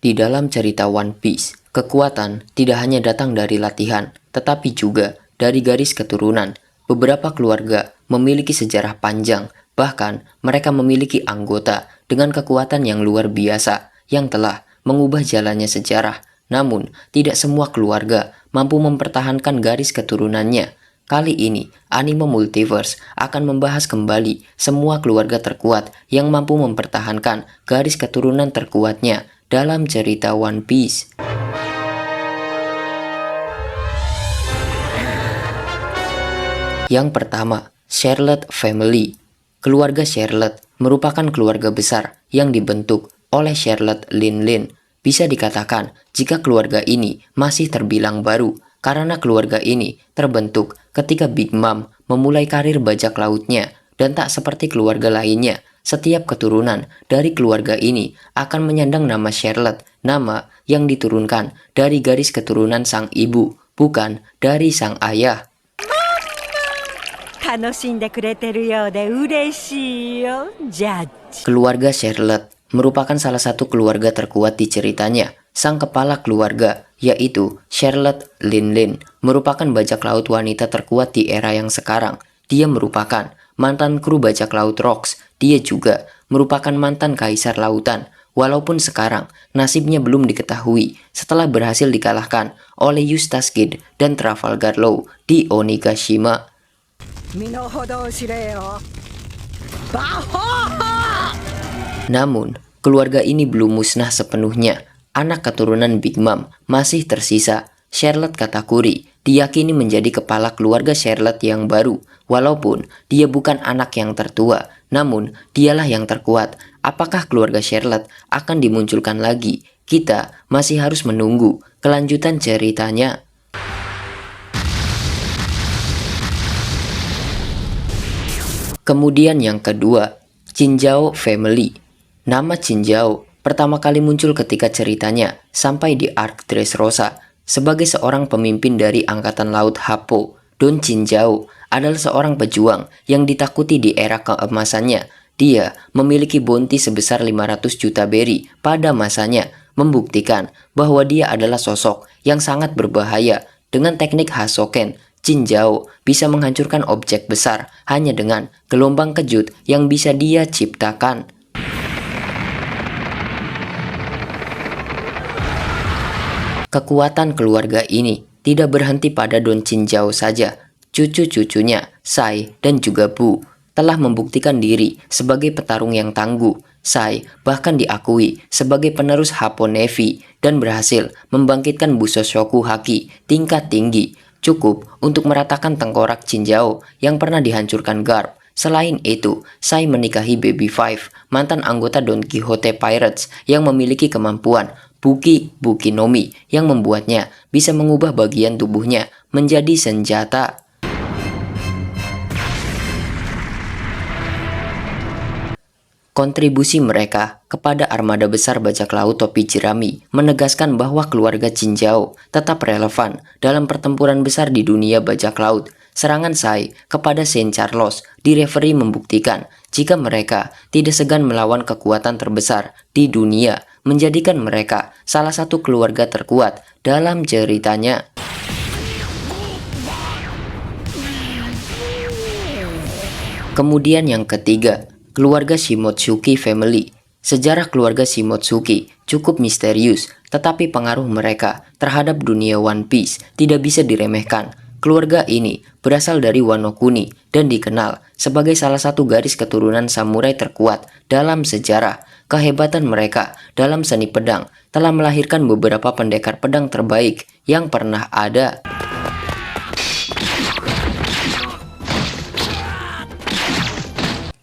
Di dalam cerita One Piece, kekuatan tidak hanya datang dari latihan, tetapi juga dari garis keturunan. Beberapa keluarga memiliki sejarah panjang, bahkan mereka memiliki anggota dengan kekuatan yang luar biasa yang telah mengubah jalannya sejarah. Namun, tidak semua keluarga mampu mempertahankan garis keturunannya. Kali ini, Anime Multiverse akan membahas kembali semua keluarga terkuat yang mampu mempertahankan garis keturunan terkuatnya dalam cerita One Piece. Yang pertama, Charlotte Family. Keluarga Charlotte merupakan keluarga besar yang dibentuk oleh Charlotte Lin. Bisa dikatakan jika keluarga ini masih terbilang baru, karena keluarga ini terbentuk ketika Big Mom memulai karir bajak lautnya, dan tak seperti keluarga lainnya. Setiap keturunan dari keluarga ini akan menyandang nama Charlotte, nama yang diturunkan dari garis keturunan sang ibu, bukan dari sang ayah. Keluarga Charlotte merupakan salah satu keluarga terkuat di ceritanya. Sang kepala keluarga, yaitu Charlotte Lin, merupakan bajak laut wanita terkuat di era yang sekarang. Dia merupakan mantan kru bajak laut Rocks. Dia juga merupakan mantan kaisar lautan. Walaupun sekarang nasibnya belum diketahui setelah berhasil dikalahkan oleh Eustace Kid dan Trafalgar Law di Onigashima. Namun, keluarga ini belum musnah sepenuhnya. Anak keturunan Big Mom masih tersisa. Charlotte Katakuri diyakini menjadi kepala keluarga Charlotte yang baru. Walaupun dia bukan anak yang tertua, namun dialah yang terkuat. Apakah keluarga Charlotte akan dimunculkan lagi? Kita masih harus menunggu kelanjutan ceritanya. Kemudian yang kedua, Chinjao Family. Nama Chinjao pertama kali muncul ketika ceritanya sampai di arc Dressrosa. Sebagai seorang pemimpin dari Angkatan Laut Happo, Don Chinjao adalah seorang pejuang yang ditakuti di era keemasannya. Dia memiliki bounty sebesar 500 juta berry pada masanya, membuktikan bahwa dia adalah sosok yang sangat berbahaya. Dengan teknik Hasoken, Chinjao bisa menghancurkan objek besar hanya dengan gelombang kejut yang bisa dia ciptakan. Kekuatan keluarga ini tidak berhenti pada Don Chinjao saja. Cucu-cucunya, Sai dan juga Bu, telah membuktikan diri sebagai petarung yang tangguh. Sai bahkan diakui sebagai penerus Happo Navy dan berhasil membangkitkan Busoshoku Haki tingkat tinggi, cukup untuk meratakan tengkorak Chinjao yang pernah dihancurkan Garp. Selain itu, Sai menikahi Baby Five, mantan anggota Don Quixote Pirates yang memiliki kemampuan Buki Nomi yang membuatnya bisa mengubah bagian tubuhnya menjadi senjata. Kontribusi mereka kepada armada besar bajak laut topi jerami menegaskan bahwa keluarga Chinjao tetap relevan dalam pertempuran besar di dunia bajak laut. Serangan Sai kepada Saint Charles di referee membuktikan jika mereka tidak segan melawan kekuatan terbesar di dunia, menjadikan mereka salah satu keluarga terkuat dalam ceritanya. Kemudian yang ketiga, keluarga Shimotsuki Family. Sejarah keluarga Shimotsuki cukup misterius, tetapi pengaruh mereka terhadap dunia One Piece tidak bisa diremehkan. Keluarga ini berasal dari Wano Kuni dan dikenal sebagai salah satu garis keturunan samurai terkuat dalam sejarah. Kehebatan mereka dalam seni pedang telah melahirkan beberapa pendekar pedang terbaik yang pernah ada.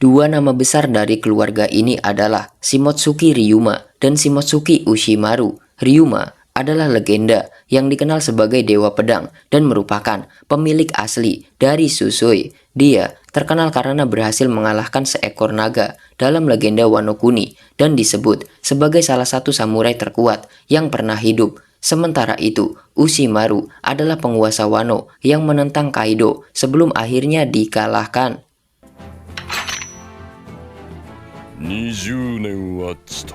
Dua nama besar dari keluarga ini adalah Shimotsuki Ryuma dan Shimotsuki Ushimaru. Ryuma adalah legenda yang dikenal sebagai dewa pedang dan merupakan pemilik asli dari Susui. Dia terkenal karena berhasil mengalahkan seekor naga dalam legenda Wano Kuni dan disebut sebagai salah satu samurai terkuat yang pernah hidup. Sementara itu, Ushimaru adalah penguasa Wano yang menentang Kaido sebelum akhirnya dikalahkan. 20年はちと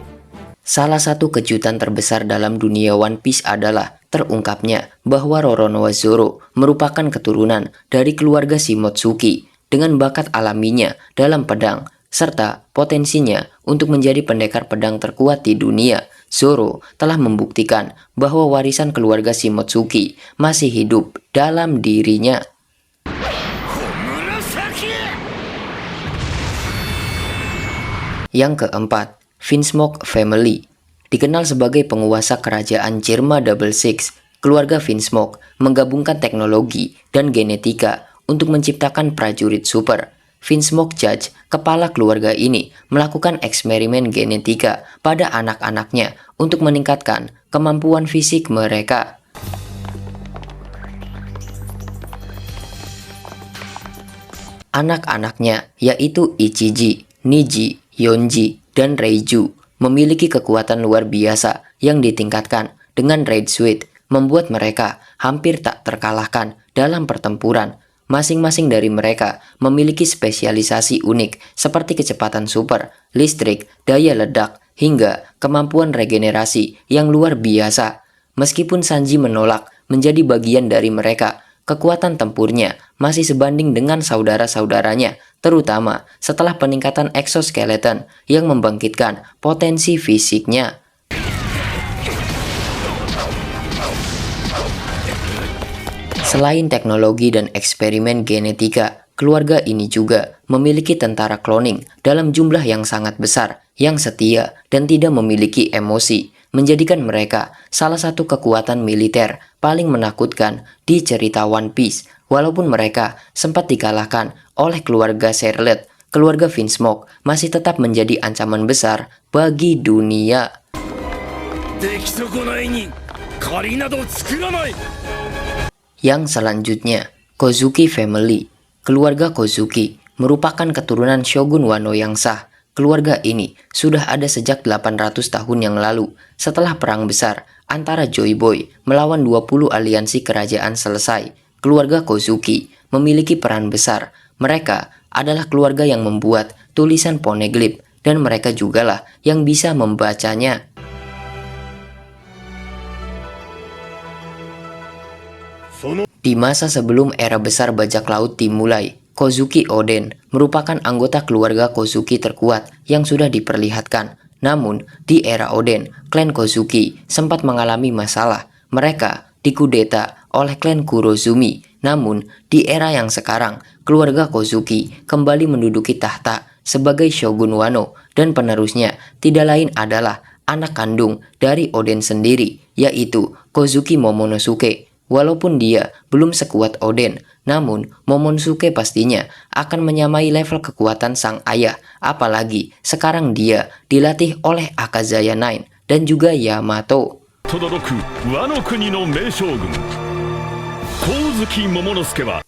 Salah satu kejutan terbesar dalam dunia One Piece adalah terungkapnya bahwa Roronoa Zoro merupakan keturunan dari keluarga Shimotsuki dengan bakat alaminya dalam pedang serta potensinya untuk menjadi pendekar pedang terkuat di dunia. Zoro telah membuktikan bahwa warisan keluarga Shimotsuki masih hidup dalam dirinya. Yang keempat, Vinsmoke Family. Dikenal sebagai penguasa kerajaan Jirma Double Six, keluarga Vinsmoke menggabungkan teknologi dan genetika untuk menciptakan prajurit super. Vinsmoke Judge, kepala keluarga ini, melakukan eksperimen genetika pada anak-anaknya untuk meningkatkan kemampuan fisik mereka. Anak-anaknya yaitu Ichiji, Niji, Yonji, dan Reiju memiliki kekuatan luar biasa yang ditingkatkan dengan Raid Suite, membuat mereka hampir tak terkalahkan dalam pertempuran. Masing-masing dari mereka memiliki spesialisasi unik seperti kecepatan super, listrik, daya ledak, hingga kemampuan regenerasi yang luar biasa. Meskipun Sanji menolak menjadi bagian dari mereka, kekuatan tempurnya masih sebanding dengan saudara-saudaranya, terutama setelah peningkatan exoskeleton yang membangkitkan potensi fisiknya. Selain teknologi dan eksperimen genetika, keluarga ini juga memiliki tentara cloning dalam jumlah yang sangat besar, yang setia dan tidak memiliki emosi, menjadikan mereka salah satu kekuatan militer paling menakutkan di cerita One Piece. Walaupun mereka sempat dikalahkan oleh keluarga Scarlet, keluarga Vinsmoke masih tetap menjadi ancaman besar bagi dunia. Yang selanjutnya, Kozuki Family. Keluarga Kozuki merupakan keturunan Shogun Wano yang sah. Keluarga ini sudah ada sejak 800 tahun yang lalu. Setelah perang besar antara Joy Boy melawan 20 aliansi kerajaan selesai, keluarga Kozuki memiliki peran besar. Mereka adalah keluarga yang membuat tulisan poneglyph dan mereka jugalah yang bisa membacanya. Di masa sebelum era besar bajak laut dimulai, Kozuki Oden merupakan anggota keluarga Kozuki terkuat yang sudah diperlihatkan. Namun, di era Oden, klan Kozuki sempat mengalami masalah. Mereka dikudeta oleh klan Kurozumi. Namun, di era yang sekarang, keluarga Kozuki kembali menduduki tahta sebagai Shogun Wano dan penerusnya tidak lain adalah anak kandung dari Oden sendiri, yaitu Kozuki Momonosuke. Walaupun dia belum sekuat Oden, namun Momonosuke pastinya akan menyamai level kekuatan sang ayah, apalagi sekarang dia dilatih oleh Akazaya Nine dan juga Yamato.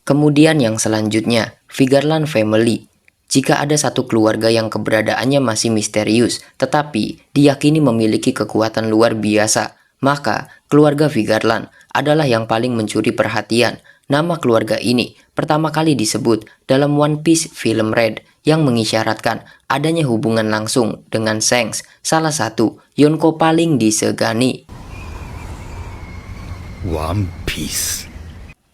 Kemudian yang selanjutnya, Vigarland Family. Jika ada satu keluarga yang keberadaannya masih misterius, tetapi diyakini memiliki kekuatan luar biasa, maka keluarga Vigarland adalah yang paling mencuri perhatian. Nama keluarga ini pertama kali disebut dalam One Piece film Red yang mengisyaratkan adanya hubungan langsung dengan Shanks, salah satu Yonko paling disegani. One Piece.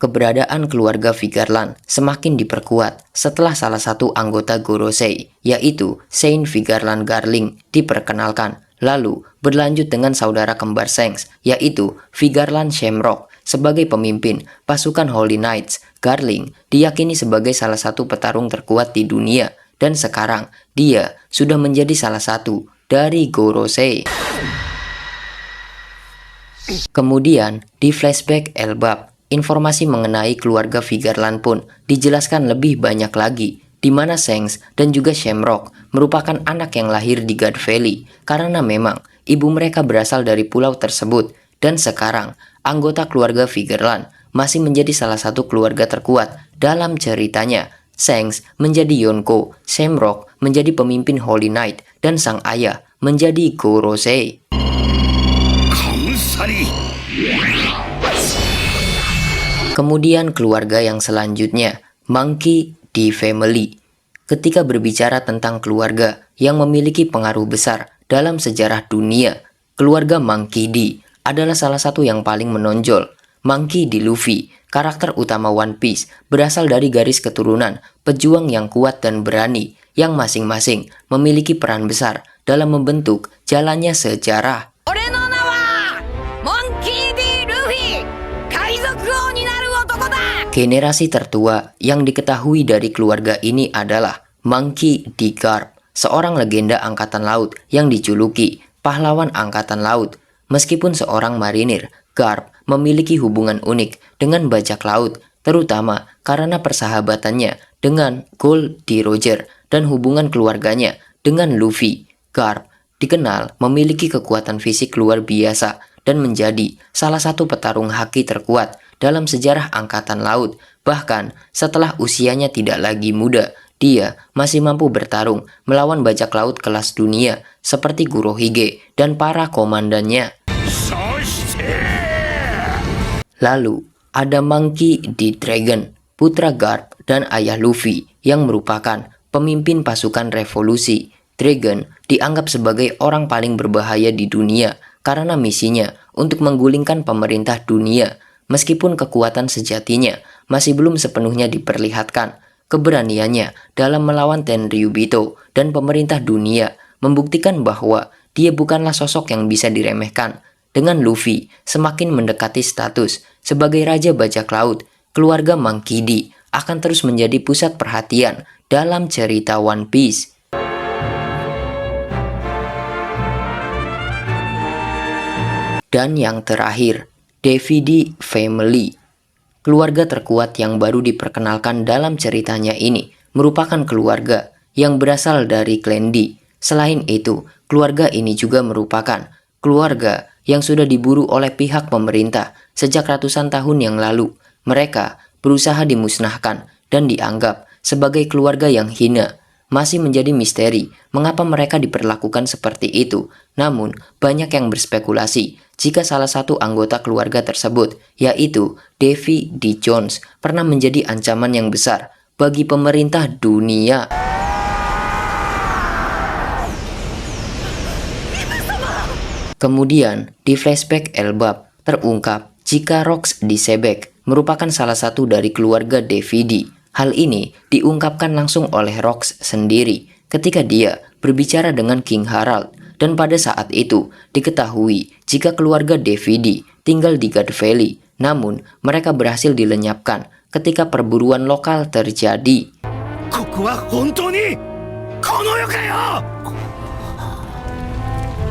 Keberadaan keluarga Vigarland semakin diperkuat setelah salah satu anggota Gorosei, yaitu Saint Vigarland Garling, diperkenalkan. Lalu berlanjut dengan saudara kembar Shanks, yaitu Vigarland Shamrock. Sebagai pemimpin pasukan Holy Knights, Garling diyakini sebagai salah satu petarung terkuat di dunia, dan sekarang dia sudah menjadi salah satu dari Gorosei. Kemudian di flashback Elbap, informasi mengenai keluarga Vigarland pun dijelaskan lebih banyak lagi, di mana Shanks dan juga Shamrock merupakan anak yang lahir di God Valley karena memang ibu mereka berasal dari pulau tersebut, dan sekarang anggota keluarga Vigarland masih menjadi salah satu keluarga terkuat dalam ceritanya. Shanks menjadi Yonko, Shamrock menjadi pemimpin Holy Knight, dan sang ayah menjadi Gorosei. Kemudian keluarga yang selanjutnya, Monkey D. Family. Ketika berbicara tentang keluarga yang memiliki pengaruh besar dalam sejarah dunia. Keluarga Monkey D adalah salah satu yang paling menonjol. Monkey D. Luffy, karakter utama One Piece, berasal dari garis keturunan pejuang yang kuat dan berani, yang masing-masing memiliki peran besar dalam membentuk jalannya sejarah. Generasi tertua yang diketahui dari keluarga ini adalah Monkey D. Garp, seorang legenda angkatan laut yang dijuluki pahlawan angkatan laut. Meskipun seorang marinir, Garp memiliki hubungan unik dengan bajak laut, terutama karena persahabatannya dengan Gold D. Roger dan hubungan keluarganya dengan Luffy. Garp dikenal memiliki kekuatan fisik luar biasa dan menjadi salah satu petarung haki terkuat dalam sejarah angkatan laut. Bahkan setelah usianya tidak lagi muda, dia masih mampu bertarung melawan bajak laut kelas dunia seperti Kurohige dan para komandannya. Lalu ada Monkey D. Dragon, putra Garp dan ayah Luffy yang merupakan pemimpin pasukan revolusi. Dragon dianggap sebagai orang paling berbahaya di dunia karena misinya untuk menggulingkan pemerintah dunia. Meskipun kekuatan sejatinya masih belum sepenuhnya diperlihatkan, keberaniannya dalam melawan Tenryubito dan pemerintah dunia membuktikan bahwa dia bukanlah sosok yang bisa diremehkan. Dengan Luffy semakin mendekati status sebagai raja bajak laut, keluarga Monkey D akan terus menjadi pusat perhatian dalam cerita One Piece. Dan yang terakhir, Davidi Family. Keluarga terkuat yang baru diperkenalkan dalam ceritanya ini merupakan keluarga yang berasal dari klan D. Selain itu, keluarga ini juga merupakan keluarga yang sudah diburu oleh pihak pemerintah sejak ratusan tahun yang lalu. Mereka berusaha dimusnahkan dan dianggap sebagai keluarga yang hina. Masih menjadi misteri mengapa mereka diperlakukan seperti itu. Namun, banyak yang berspekulasi jika salah satu anggota keluarga tersebut, yaitu Davy D. Jones, pernah menjadi ancaman yang besar bagi pemerintah dunia. Kemudian, di flashback Elbap, terungkap jika Rocks D. Sebek merupakan salah satu dari keluarga Davy D. Hal ini diungkapkan langsung oleh Rocks sendiri ketika dia berbicara dengan King Harald. Dan pada saat itu diketahui jika keluarga Davy D tinggal di God Valley, namun mereka berhasil dilenyapkan ketika perburuan lokal terjadi.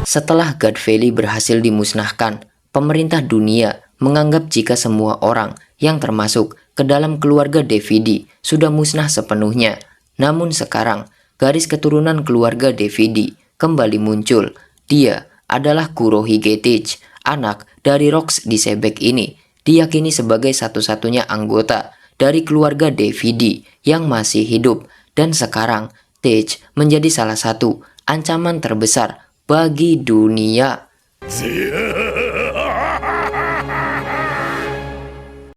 Setelah God Valley berhasil dimusnahkan, pemerintah dunia menganggap jika semua orang yang termasuk ke dalam keluarga Davy D sudah musnah sepenuhnya. Namun sekarang, garis keturunan keluarga Davy D kembali muncul. Dia adalah Kurohige Teach, anak dari Rocks D. Sebek ini. Diyakini sebagai satu-satunya anggota dari keluarga Davy D yang masih hidup. Dan sekarang, Teach menjadi salah satu ancaman terbesar bagi dunia.